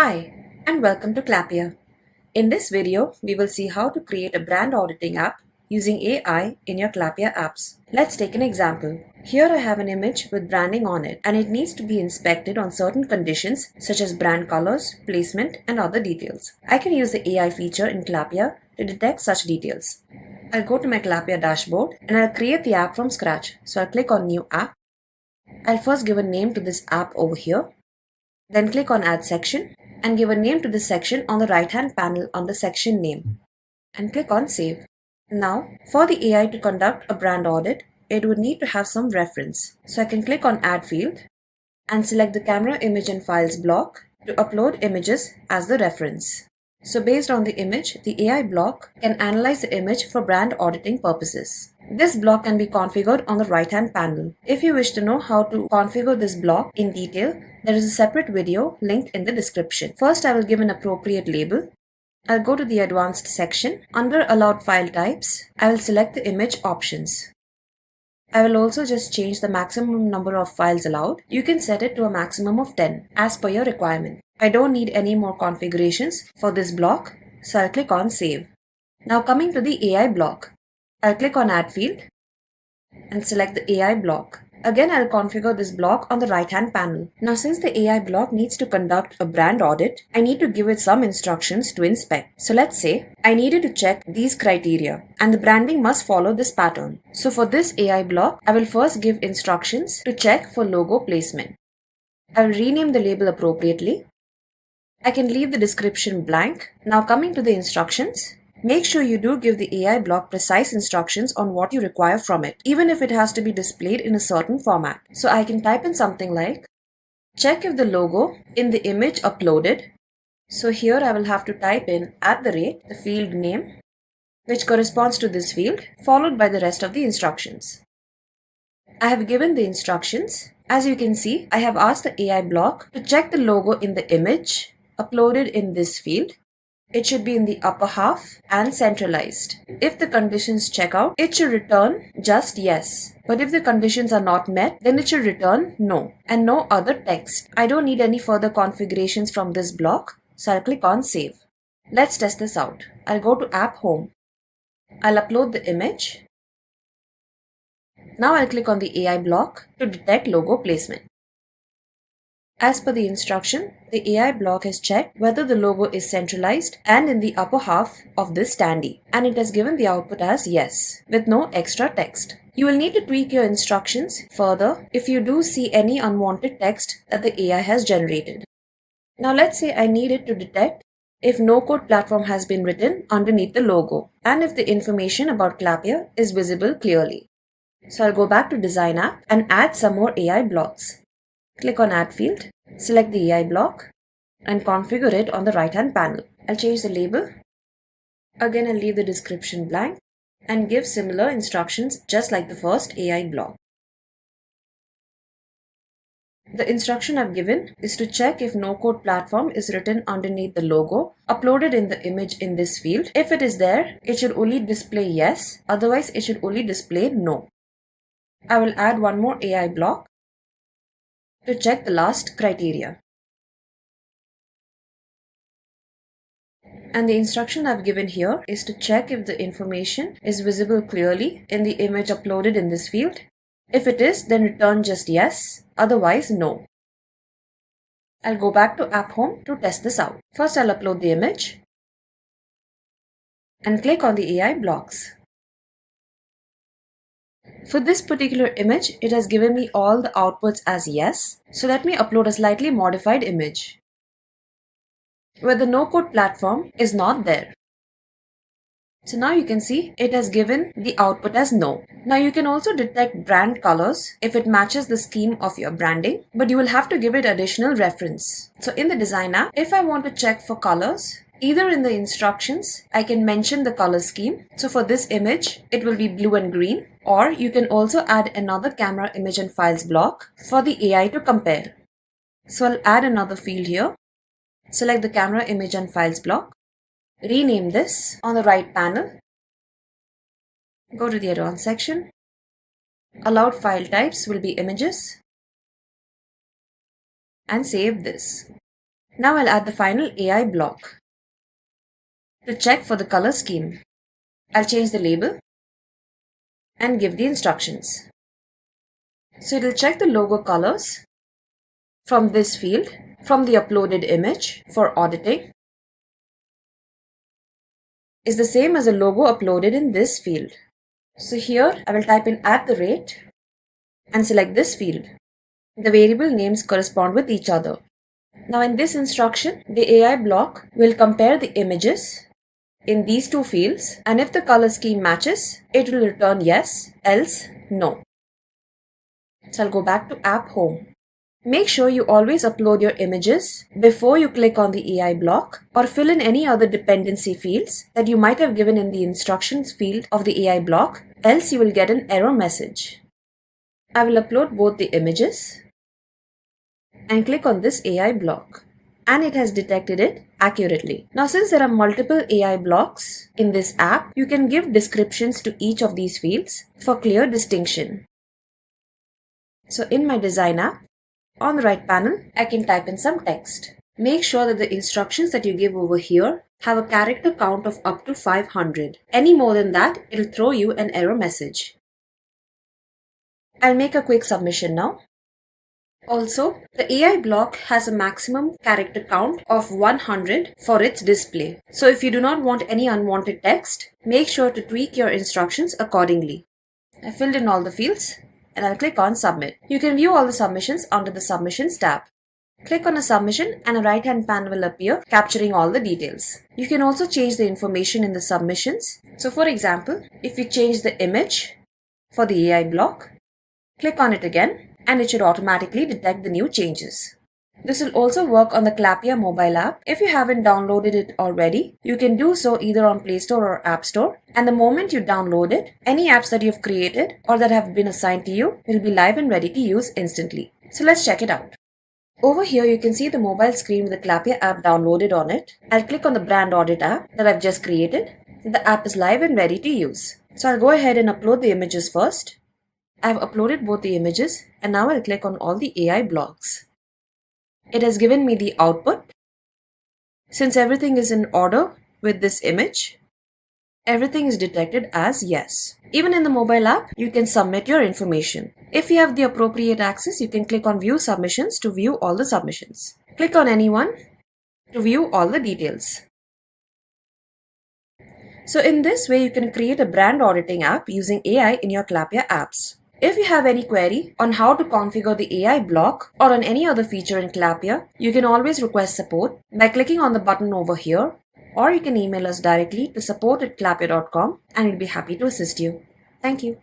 Hi, and welcome to Clappia. In this video, we will see how to create a brand auditing app using AI in your Clappia apps. Let's take an example. Here I have an image with branding on it, and it needs to be inspected on certain conditions such as brand colors, placement, and other details. I can use the AI feature in Clappia to detect such details. I'll go to my Clappia dashboard and I'll create the app from scratch. So I'll click on New App. I'll first give a name to this app over here. Then click on Add Section and give a name to this section on the right-hand panel on the section name and click on Save. Now, for the AI to conduct a brand audit, it would need to have some reference. So I can click on Add Field and select the Camera Image and Files block to upload images as the reference. So based on the image, the AI block can analyze the image for brand auditing purposes. This block can be configured on the right-hand panel. If you wish to know how to configure this block in detail, there is a separate video linked in the description. First, I will give an appropriate label. I'll go to the Advanced section. Under Allowed File Types, I will select the image options. I will also just change the maximum number of files allowed. You can set it to a maximum of 10 as per your requirement. I don't need any more configurations for this block, so I'll click on Save. Now coming to the AI block, I'll click on Add Field and select the AI block. Again, I'll configure this block on the right-hand panel. Now, since the AI block needs to conduct a brand audit, I need to give it some instructions to inspect. So let's say I needed to check these criteria and the branding must follow this pattern. So for this AI block, I will first give instructions to check for logo placement. I will rename the label appropriately. I can leave the description blank. Now coming to the instructions, make sure you do give the AI block precise instructions on what you require from it, even if it has to be displayed in a certain format. So I can type in something like, check if the logo in the image uploaded. So here I will have to type in @ the field name, which corresponds to this field, followed by the rest of the instructions. I have given the instructions. As you can see, I have asked the AI block to check the logo in the image uploaded in this field. It should be in the upper half and centralized. If the conditions check out, it should return just yes. But if the conditions are not met, then it should return no and no other text. I don't need any further configurations from this block, so I'll click on Save. Let's test this out. I'll go to App Home. I'll upload the image. Now I'll click on the AI block to detect logo placement. As per the instruction, the AI block has checked whether the logo is centralized and in the upper half of this standee, and it has given the output as yes, with no extra text. You will need to tweak your instructions further if you do see any unwanted text that the AI has generated. Now let's say I need it to detect if no-code platform has been written underneath the logo and if the information about Clappia is visible clearly. So I'll go back to Design App and add some more AI blocks. Click on Add Field, select the AI block and configure it on the right-hand panel. I'll change the label. Again, I'll leave the description blank and give similar instructions just like the first AI block. The instruction I've given is to check if no-code platform is written underneath the logo uploaded in the image in this field. If it is there, it should only display yes, otherwise it should only display no. I will add one more AI block to check the last criteria. And the instruction I've given here is to check if the information is visible clearly in the image uploaded in this field. If it is, then return just yes, otherwise no. I'll go back to App Home to test this out. First, I'll upload the image and click on the AI blocks. For this particular image, it has given me all the outputs as yes. So let me upload a slightly modified image where the no-code platform is not there. So now you can see it has given the output as no. Now you can also detect brand colors if it matches the scheme of your branding, but you will have to give it additional reference. So in the Design App, if I want to check for colors, either in the instructions, I can mention the color scheme. So for this image, it will be blue and green, or you can also add another Camera Image and Files block for the AI to compare. So I'll add another field here. Select the Camera Image and Files block. Rename this on the right panel. Go to the Advanced section. Allowed file types will be images. And save this. Now I'll add the final AI block. To check for the color scheme, I'll change the label and give the instructions. So it'll check the logo colors from this field, from the uploaded image for auditing is the same as a logo uploaded in this field. So here I will type in @ and select this field. The variable names correspond with each other. Now in this instruction, the AI block will compare the images in these two fields, and if the color scheme matches, it will return yes, else no. So I'll go back to App Home. Make sure you always upload your images before you click on the AI block or fill in any other dependency fields that you might have given in the instructions field of the AI block, else you will get an error message. I will upload both the images and click on this AI block, and it has detected it accurately. Now since there are multiple AI blocks in this app, you can give descriptions to each of these fields for clear distinction. So in my design app, on the right panel, I can type in some text. Make sure that the instructions that you give over here have a character count of up to 500. Any more than that, it'll throw you an error message. I'll make a quick submission now. Also, the AI block has a maximum character count of 100 for its display. So if you do not want any unwanted text, make sure to tweak your instructions accordingly. I filled in all the fields and I'll click on Submit. You can view all the submissions under the Submissions tab. Click on a submission and a right-hand panel will appear capturing all the details. You can also change the information in the submissions. So for example, if you change the image for the AI block, click on it again and it should automatically detect the new changes. This will also work on the Clappia mobile app. If you haven't downloaded it already, you can do so either on Play Store or App Store. And the moment you download it, any apps that you've created or that have been assigned to you will be live and ready to use instantly. So let's check it out. Over here, you can see the mobile screen with the Clappia app downloaded on it. I'll click on the Brand Audit app that I've just created. The app is live and ready to use. So I'll go ahead and upload the images first. I've uploaded both the images and now I'll click on all the AI blocks. It has given me the output. Since everything is in order with this image, everything is detected as yes. Even in the mobile app, you can submit your information. If you have the appropriate access, you can click on View Submissions to view all the submissions. Click on any one to view all the details. So in this way, you can create a brand auditing app using AI in your Clappia apps. If you have any query on how to configure the AI block or on any other feature in Clappia, you can always request support by clicking on the button over here, or you can email us directly to support@clappia.com and we'll be happy to assist you. Thank you.